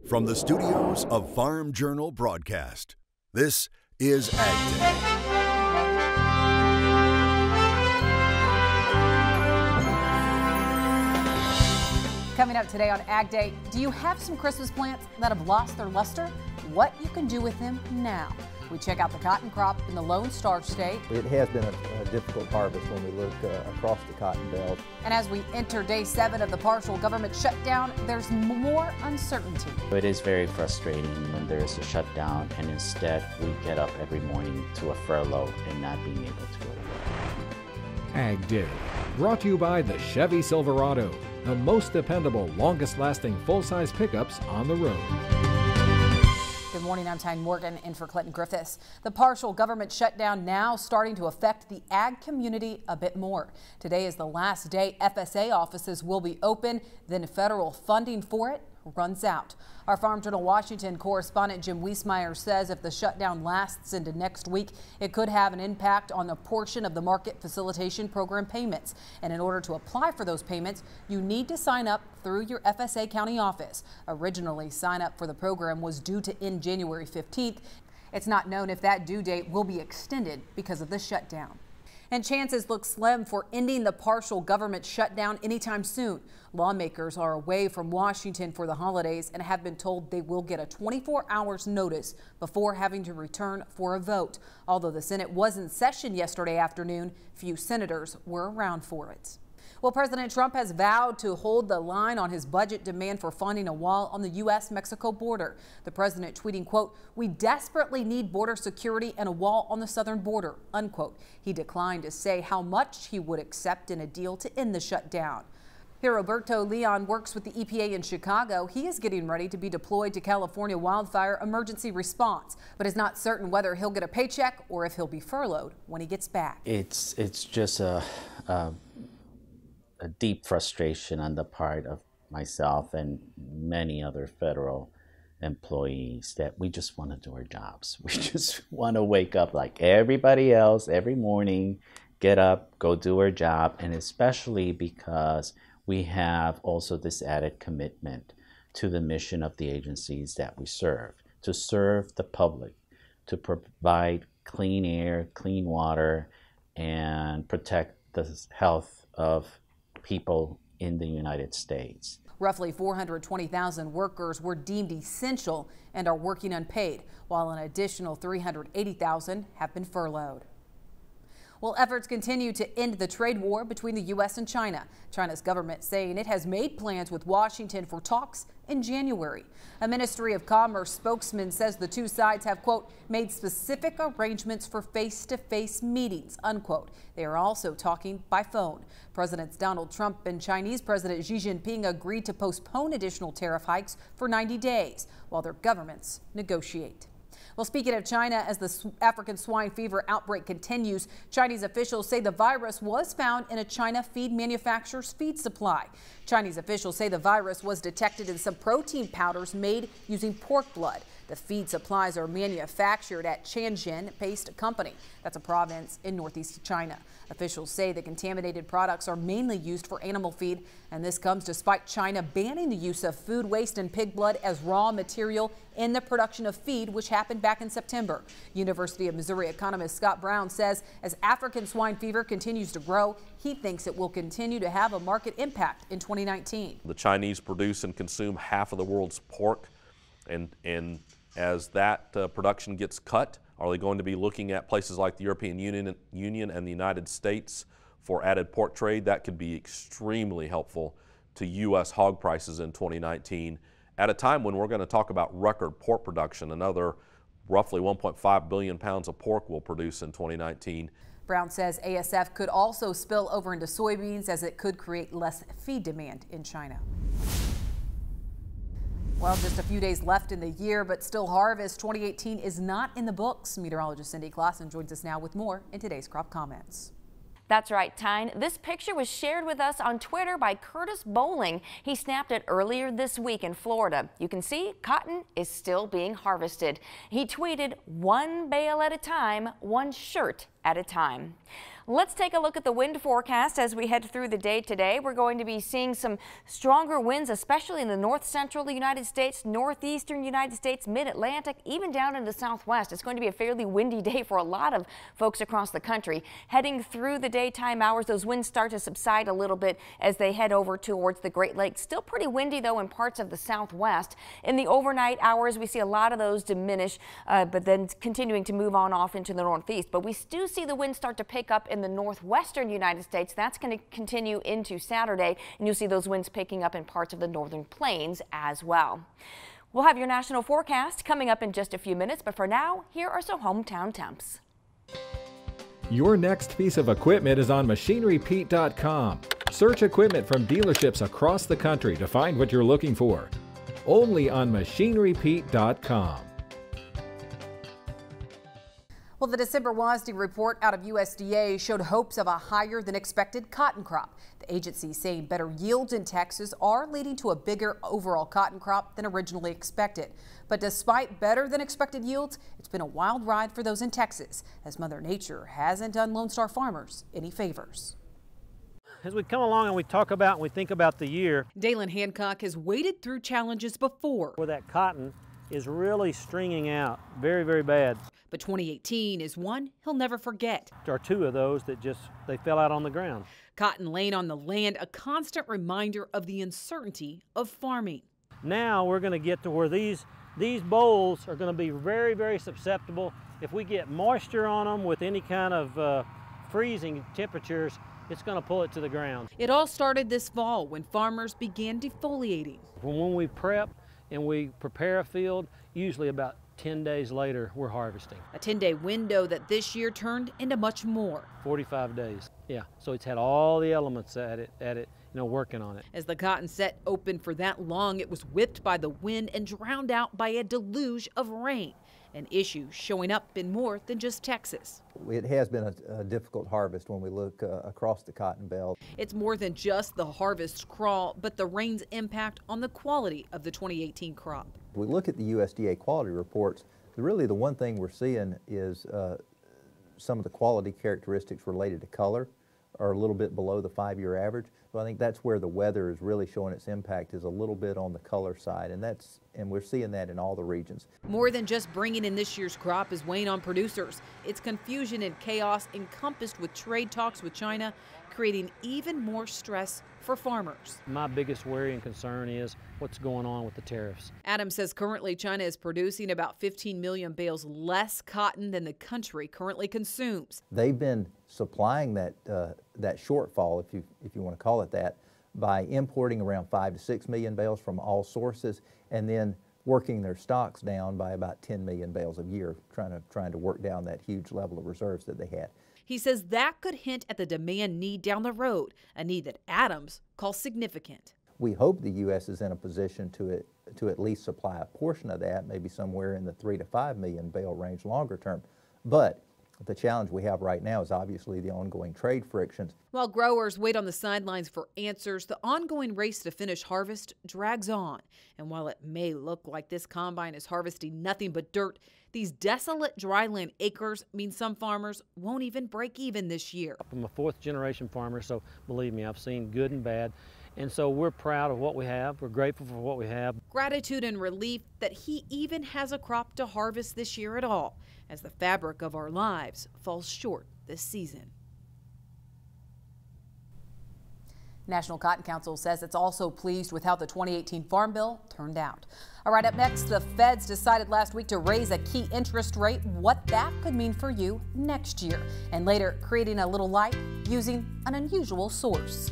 From the studios of Farm Journal Broadcast, this is AgDay. Coming up today on AgDay, do you have some Christmas plants that have lost their luster? What you can do with them now. We check out the cotton crop in the Lone Star State. It has been a difficult harvest when we look across the cotton belt. And as we enter day 7 of the partial government shutdown, there's more uncertainty. It is very frustrating when there is a shutdown and instead we get up every morning to a furlough and not being able to go to work. AgDay, brought to you by the Chevy Silverado, the most dependable, longest-lasting full-size pickups on the road. Good morning, I'm Tyne Morgan in for Clinton Griffiths. The partial government shutdown now starting to affect the ag community a bit more. Today is the last day FSA offices will be open, then federal funding for it runs out. Our Farm Journal Washington correspondent Jim Wiesmeyer says if the shutdown lasts into next week, it could have an impact on a portion of the market facilitation program payments. And in order to apply for those payments, you need to sign up through your FSA county office. Originally, sign up for the program was due to end January 15th. It's not known if that due date will be extended because of the shutdown. And chances look slim for ending the partial government shutdown anytime soon. Lawmakers are away from Washington for the holidays and have been told they will get a 24 hours notice before having to return for a vote. Although the Senate was in session yesterday afternoon, few senators were around for it. Well, President Trump has vowed to hold the line on his budget demand for funding a wall on the U.S.-Mexico border. The president tweeting, quote, "We desperately need border security and a wall on the southern border," unquote. He declined to say how much he would accept in a deal to end the shutdown. Here, Roberto Leon works with the EPA in Chicago. He is getting ready to be deployed to California wildfire emergency response, but is not certain whether he'll get a paycheck or if he'll be furloughed when he gets back. It's just a deep frustration on the part of myself and many other federal employees that we just want to do our jobs. We just want to wake up like everybody else every morning, get up, go do our job, and especially because we have also this added commitment to the mission of the agencies that we serve, to serve the public, to provide clean air, clean water, and protect the health of people in the United States. Roughly 420,000 workers were deemed essential and are working unpaid, while an additional 380,000 have been furloughed. Well, efforts continue to end the trade war between the U.S. and China. China's government saying it has made plans with Washington for talks in January. A Ministry of Commerce spokesman says the two sides have, quote, made specific arrangements for face-to-face meetings, unquote. They are also talking by phone. Presidents Donald Trump and Chinese President Xi Jinping agreed to postpone additional tariff hikes for 90 days while their governments negotiate. Well, speaking of China, as the African swine fever outbreak continues, Chinese officials say the virus was found in a China feed manufacturer's feed supply. Chinese officials say the virus was detected in some protein powders made using pork blood. The feed supplies are manufactured at Tianjin Paste Company. That's a province in northeast China. Officials say the contaminated products are mainly used for animal feed, and this comes despite China banning the use of food waste and pig blood as raw material in the production of feed, which happened back in September. University of Missouri economist Scott Brown says as African swine fever continues to grow, he thinks it will continue to have a market impact in 2019. The Chinese produce and consume half of the world's pork, and as that production gets cut, are they going to be looking at places like the European Union and the United States for added pork trade? That could be extremely helpful to U.S. hog prices in 2019 at a time when we're going to talk about record pork production. Another roughly 1.5 billion pounds of pork will produce in 2019. Brown says ASF could also spill over into soybeans as it could create less feed demand in China. Well, just a few days left in the year, but still harvest 2018 is not in the books. Meteorologist Cindy Clausen joins us now with more in today's Crop Comments. That's right, Tyne. This picture was shared with us on Twitter by Curtis Bowling. He snapped it earlier this week in Florida. You can see cotton is still being harvested. He tweeted, "One bale at a time, one shirt at a time. Let's take a look at the wind forecast as we head through the day today. We're going to be seeing some stronger winds, especially in the north central United States, northeastern United States, mid-Atlantic, even down in the southwest. It's going to be a fairly windy day for a lot of folks across the country. Heading through the daytime hours, those winds start to subside a little bit as they head over towards the Great Lakes. Still pretty windy, though, in parts of the southwest. In the overnight hours, we see a lot of those diminish, but then continuing to move on off into the northeast. But we do see the winds start to pick up in the northwestern United States. That's going to continue into Saturday, and you'll see those winds picking up in parts of the northern plains as well. We'll have your national forecast coming up in just a few minutes, but for now, here are some hometown temps. Your next piece of equipment is on MachineryPete.com. Search equipment from dealerships across the country to find what you're looking for. Only on MachineryPete.com. Well, the December WASDE report out of USDA showed hopes of a higher than expected cotton crop. The agency saying better yields in Texas are leading to a bigger overall cotton crop than originally expected. But despite better than expected yields, it's been a wild ride for those in Texas, as Mother Nature hasn't done Lone Star farmers any favors. As we come along and we talk about and we think about the year, Dalen Hancock has waded through challenges before, where that cotton is really stringing out very, very bad. but 2018 is one he'll never forget. There are two of those that they fell out on the ground. Cotton laying on the land, a constant reminder of the uncertainty of farming. Now we're going to get to where these bolls are going to be very, very susceptible. If we get moisture on them with any kind of freezing temperatures, it's going to pull it to the ground. It all started this fall when farmers began defoliating. When we prep and we prepare a field, usually about 10 days later, we're harvesting. A 10-day window that this year turned into much more. 45 days, yeah. So it's had all the elements at it, working on it. As the cotton set open for that long, it was whipped by the wind and drowned out by a deluge of rain. An issue showing up in more than just Texas. It has been a difficult harvest when we look across the cotton belt. It's more than just the harvest crawl, but the rain's impact on the quality of the 2018 crop. If we look at the USDA quality reports, really the one thing we're seeing is some of the quality characteristics related to color are a little bit below the 5-year average. So I think that's where the weather is really showing its impact, is a little bit on the color side, and we're seeing that in all the regions. More than just bringing in this year's crop is weighing on producers. It's confusion and chaos encompassed with trade talks with China, creating even more stress for farmers. My biggest worry and concern is what's going on with the tariffs. Adam says currently China is producing about 15 million bales less cotton than the country currently consumes. They've been supplying that shortfall, if you want to call it that, by importing around 5 to 6 million bales from all sources, and then working their stocks down by about 10 million bales a year, trying to work down that huge level of reserves that they had. He says that could hint at the demand need down the road, a need that Adams calls significant. We hope the U.S. is in a position to at least supply a portion of that, maybe somewhere in the 3 to 5 million bale range longer term. But the challenge we have right now is obviously the ongoing trade frictions. While growers wait on the sidelines for answers, the ongoing race to finish harvest drags on. And while it may look like this combine is harvesting nothing but dirt, these desolate dryland acres mean some farmers won't even break even this year. I'm a 4th generation farmer, so believe me, I've seen good and bad. And so we're proud of what we have. We're grateful for what we have. Gratitude and relief that he even has a crop to harvest this year at all, as the fabric of our lives falls short this season. National Cotton Council says it's also pleased with how the 2018 Farm Bill turned out. All right, up next, the feds decided last week to raise a key interest rate, what that could mean for you next year, and later creating a little light using an unusual source.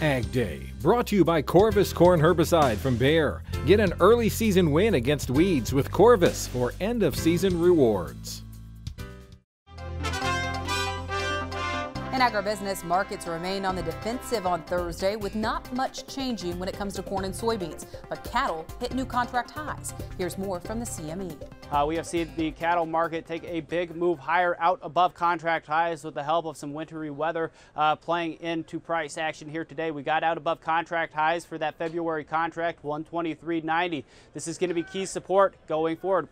AgDay, brought to you by Corvus Corn Herbicide from Bayer. Get an early season win against weeds with Corvus for end of season rewards. In agribusiness, markets remain on the defensive on Thursday with not much changing when it comes to corn and soybeans. But cattle hit new contract highs. Here's more from the CME. We have seen the cattle market take a big move higher out above contract highs with the help of some wintry weather playing into price action here today. We got out above contract highs for that February contract, 123.90. This is going to be key support going forward.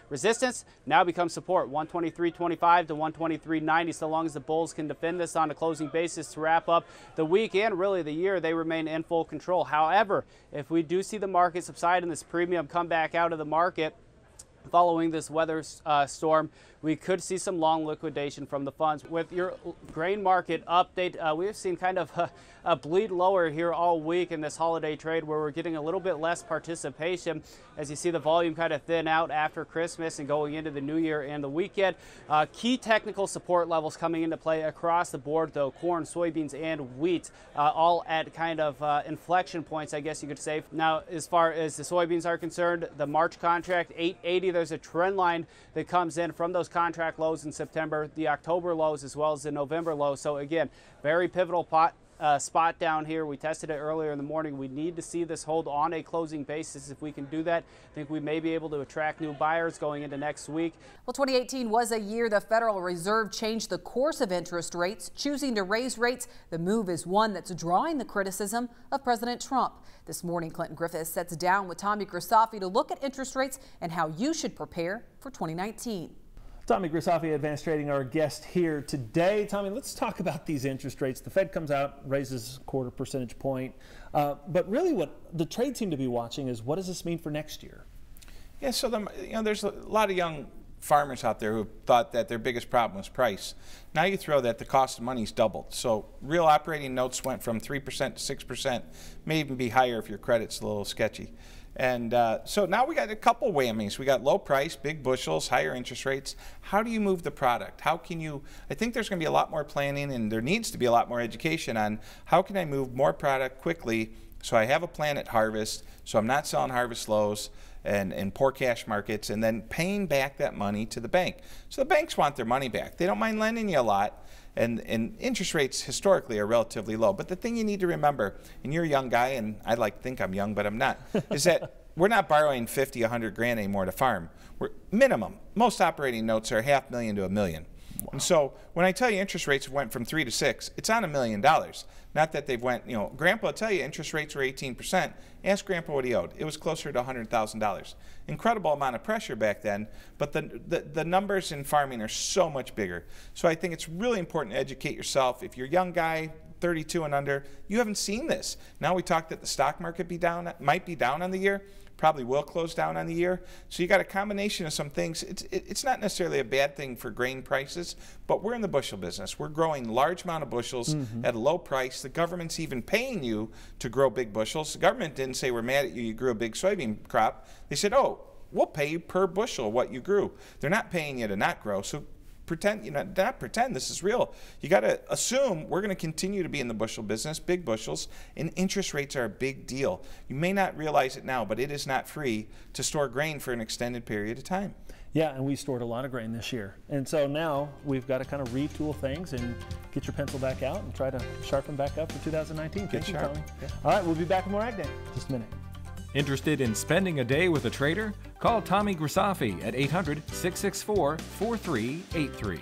Resistance now becomes support, 123.25 to 123.90. So long as the bulls can defend this on a closing basis to wrap up the week and really the year, they remain in full control. However, if we do see the market subside and this premium come back out of the market, following this weather storm, we could see some long liquidation from the funds. With your grain market update, we have seen kind of a bleed lower here all week in this holiday trade where we're getting a little bit less participation as you see the volume kind of thin out after Christmas and going into the new year and the weekend. Key technical support levels coming into play across the board though, corn, soybeans, and wheat, all at kind of inflection points, I guess you could say. Now, as far as the soybeans are concerned, the March contract, 880, there's a trend line that comes in from those contract lows in September, the October lows as well as the November lows. So again, very pivotal spot down here. We tested it earlier in the morning. We need to see this hold on a closing basis. If we can do that, I think we may be able to attract new buyers going into next week. Well, 2018 was a year the Federal Reserve changed the course of interest rates, choosing to raise rates. The move is one that's drawing the criticism of President Trump. This morning, Clinton Griffiths sits down with Tommy Grisafi to look at interest rates and how you should prepare for 2019. Tommy Grisafi, Advanced Trading, our guest here today. Tommy, let's talk about these interest rates. The Fed comes out, raises a 1/4 percentage point. But really what the trade seem to be watching is what does this mean for next year? Yeah, so there's a lot of young farmers out there who thought that their biggest problem was price. Now you throw that the cost of money's doubled. So real operating notes went from 3% to 6%, may even be higher if your credit's a little sketchy. And so now we got a couple whammies. We got low price, big bushels, higher interest rates. How do you move the product? How can you, I think there's going to be a lot more planning and there needs to be a lot more education on how can I move more product quickly so I have a plan at harvest, so I'm not selling harvest lows and poor cash markets and then paying back that money to the bank. So the banks want their money back. They don't mind lending you a lot. And interest rates historically are relatively low. But the thing you need to remember, and you're a young guy, and I like to think I'm young, but I'm not, is that we're not borrowing 50, 100 grand anymore to farm. We're minimum. Most operating notes are $500,000 to $1 million. Wow. And so when I tell you interest rates went from 3 to 6, it's on $1 million. Not that they've went, Grandpa will tell you interest rates were 18%. Ask Grandpa what he owed. It was closer to $100,000. Incredible amount of pressure back then, but the numbers in farming are so much bigger. So I think it's really important to educate yourself. If you're a young guy, 32 and under, you haven't seen this. Now we talked that the stock market might be down on the year. Probably will close down on the year. So you got a combination of some things. It's not necessarily a bad thing for grain prices, but we're in the bushel business. We're growing large amount of bushels at a low price. The government's even paying you to grow big bushels. The government didn't say we're mad at you, you grew a big soybean crop. They said, oh, we'll pay you per bushel what you grew. They're not paying you to not grow. So pretend, not pretend this is real. You got to assume we're going to continue to be in the bushel business, big bushels, and interest rates are a big deal. You may not realize it now, but it is not free to store grain for an extended period of time. Yeah, and we stored a lot of grain this year. And so now we've got to kind of retool things and get your pencil back out and try to sharpen back up for 2019. Thank you, Tommy. Yeah. All right, we'll be back with more Ag Day in just a minute. Interested in spending a day with a trader? Call Tommy Grisafi at 800-664-4383.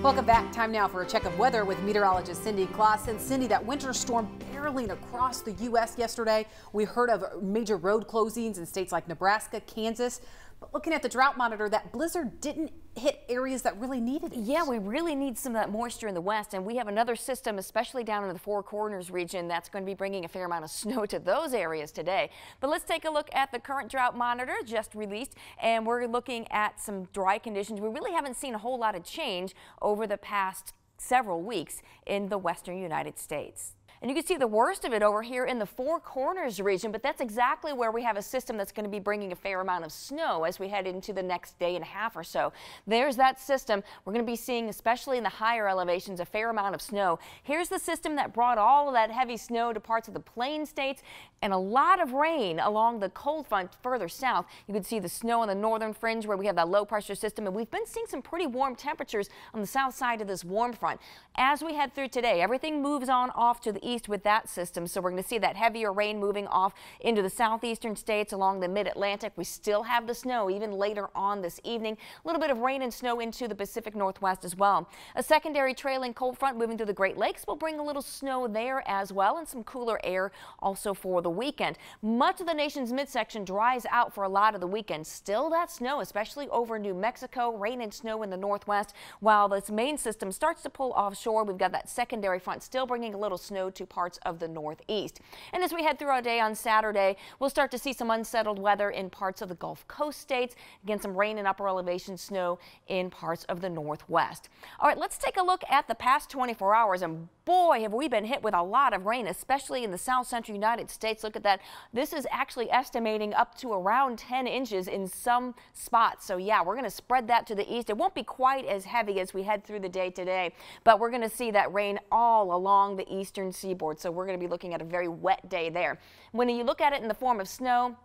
Welcome back. Time now for a check of weather with meteorologist Cindy Clausen. Cindy, that winter storm barreling across the U.S. yesterday. We heard of major road closings in states like Nebraska, Kansas. But looking at the drought monitor, that blizzard didn't hit areas that really needed it. Yeah, we really need some of that moisture in the west, and we have another system, especially down in the Four Corners region, that's going to be bringing a fair amount of snow to those areas today. But let's take a look at the current drought monitor just released, and we're looking at some dry conditions. We really haven't seen a whole lot of change over the past several weeks in the western United States. And you can see the worst of it over here in the Four Corners region, but that's exactly where we have a system that's going to be bringing a fair amount of snow as we head into the next day and a half or so. There's that system. We're going to be seeing, especially in the higher elevations, a fair amount of snow. Here's the system that brought all of that heavy snow to parts of the plain states and a lot of rain along the cold front further south. You can see the snow on the northern fringe where we have that low pressure system, and we've been seeing some pretty warm temperatures on the south side of this warm front. As we head through today, everything moves on off to the east with that system, so we're going to see that heavier rain moving off into the southeastern states along the mid-Atlantic. We still have the snow even later on this evening. A little bit of rain and snow into the Pacific Northwest as well. A secondary trailing cold front moving through the Great Lakes will bring a little snow there as well, and some cooler air also for the weekend. Much of the nation's midsection dries out for a lot of the weekend. Still that snow, especially over New Mexico, rain and snow in the northwest. While this main system starts to pull offshore, we've got that secondary front still bringing a little snow to parts of the northeast. And as we head through our day on Saturday, we'll start to see some unsettled weather in parts of the Gulf Coast states. Again, some rain and upper elevation snow in parts of the northwest. All right, let's take a look at the past 24 hours. And boy, have we been hit with a lot of rain, especially in the south central United States. Look at that. This is actually estimating up to around 10 inches in some spots. So yeah, we're going to spread that to the east. It won't be quite as heavy as we head through the day today, but we're going to see that rain all along the eastern seaboard. So we're going to be looking at a very wet day there. When you look at it in the form of snow,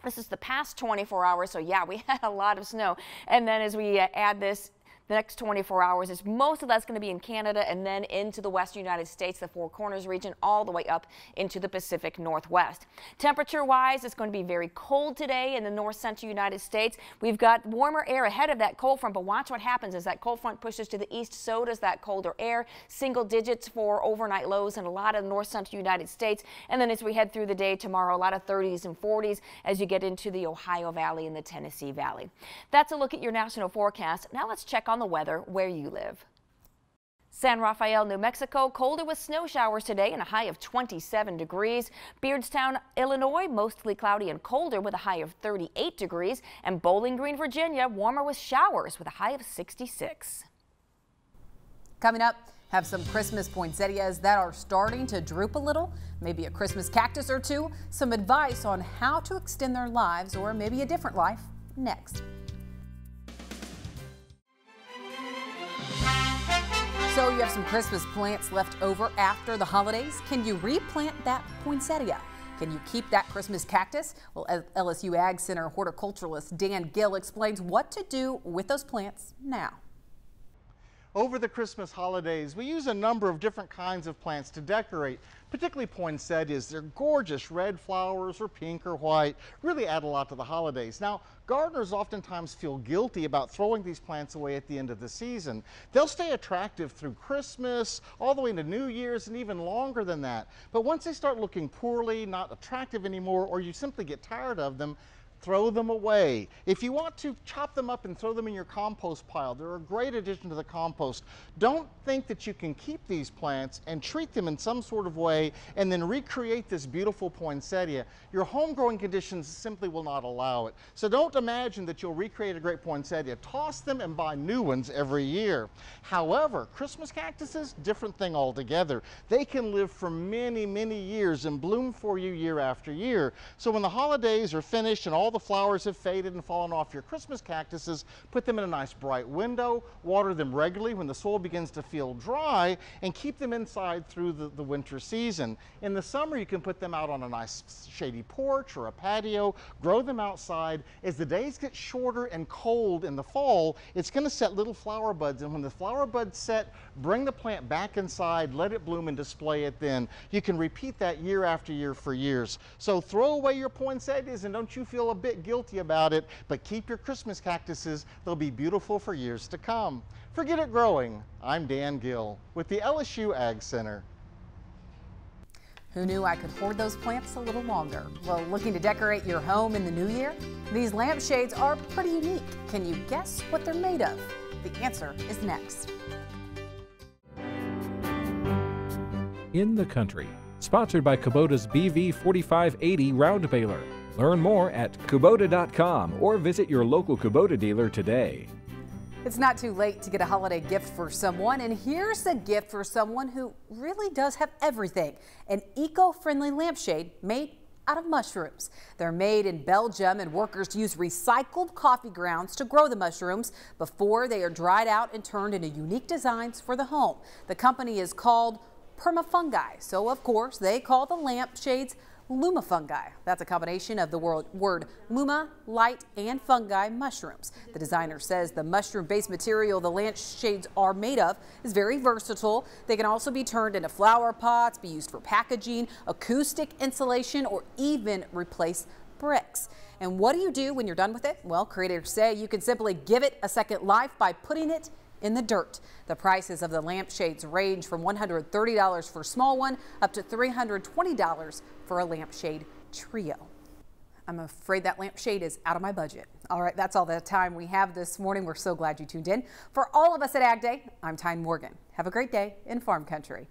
this is the past 24 hours. So yeah, we had a lot of snow. And then as we add this, the next 24 hours is most of that's going to be in Canada and then into the western United States, the Four Corners region, all the way up into the Pacific Northwest. Temperature-wise, it's going to be very cold today in the north central United States. We've got warmer air ahead of that cold front, but watch what happens as that cold front pushes to the east. So does that colder air. Single digits for overnight lows in a lot of the north central United States. And then as we head through the day tomorrow, a lot of 30s and 40s as you get into the Ohio Valley and the Tennessee Valley. That's a look at your national forecast. Now let's check on the weather where you live. San Rafael, New Mexico, colder with snow showers today and a high of 27 degrees. Beardstown, Illinois, mostly cloudy and colder with a high of 38 degrees. And Bowling Green, Virginia, warmer with showers with a high of 66. Coming up, have some Christmas poinsettias that are starting to droop a little, maybe a Christmas cactus or two, some advice on how to extend their lives or maybe a different life next. So you have some Christmas plants left over after the holidays. Can you replant that poinsettia? Can you keep that Christmas cactus? Well, LSU Ag Center horticulturalist Dan Gill explains what to do with those plants now. Over the Christmas holidays, we use a number of different kinds of plants to decorate, particularly poinsettias. They're gorgeous red flowers or pink or white, really add a lot to the holidays. Now, gardeners oftentimes feel guilty about throwing these plants away at the end of the season. They'll stay attractive through Christmas, all the way into New Year's, and even longer than that. But once they start looking poorly, not attractive anymore, or you simply get tired of them, throw them away. If you want to, chop them up and throw them in your compost pile. They're a great addition to the compost. Don't think that you can keep these plants and treat them in some sort of way and then recreate this beautiful poinsettia. Your home growing conditions simply will not allow it. So don't imagine that you'll recreate a great poinsettia. Toss them and buy new ones every year. However, Christmas cactuses, different thing altogether. They can live for many, many years and bloom for you year after year. So when the holidays are finished and all the flowers have faded and fallen off your Christmas cactuses, put them in a nice bright window, water them regularly when the soil begins to feel dry, and keep them inside through the winter season. In the summer, you can put them out on a nice shady porch or a patio, grow them outside. As the days get shorter and cold in the fall, it's going to set little flower buds, and when the flower buds set, bring the plant back inside, let it bloom and display it then. You can repeat that year after year for years. So throw away your poinsettias and don't you feel a bit guilty about it, but keep your Christmas cactuses. They'll be beautiful for years to come. Forget it growing. I'm Dan Gill with the LSU Ag Center. Who knew I could hoard those plants a little longer? Well, looking to decorate your home in the new year? These lampshades are pretty unique. Can you guess what they're made of? The answer is next. In the Country, sponsored by Kubota's BV 4580 round baler. Learn more at Kubota.com or visit your local Kubota dealer today. It's not too late to get a holiday gift for someone, and here's a gift for someone who really does have everything: an eco-friendly lampshade made out of mushrooms. They're made in Belgium, and workers use recycled coffee grounds to grow the mushrooms before they are dried out and turned into unique designs for the home. The company is called Permafungi, so of course they call the lampshades Lumafungi. That's a combination of the word luma, light, and fungi, mushrooms. The designer says the mushroom-based material the lampshades are made of is very versatile. They can also be turned into flower pots, be used for packaging, acoustic insulation, or even replace bricks. And what do you do when you're done with it? Well, creators say you can simply give it a second life by putting it in the dirt. The prices of the lampshades range from $130 for a small one up to $320 for a lampshade trio. I'm afraid that lampshade is out of my budget. All right, that's all the time we have this morning. We're so glad you tuned in. For all of us at AgDay, I'm Tyne Morgan. Have a great day in Farm Country.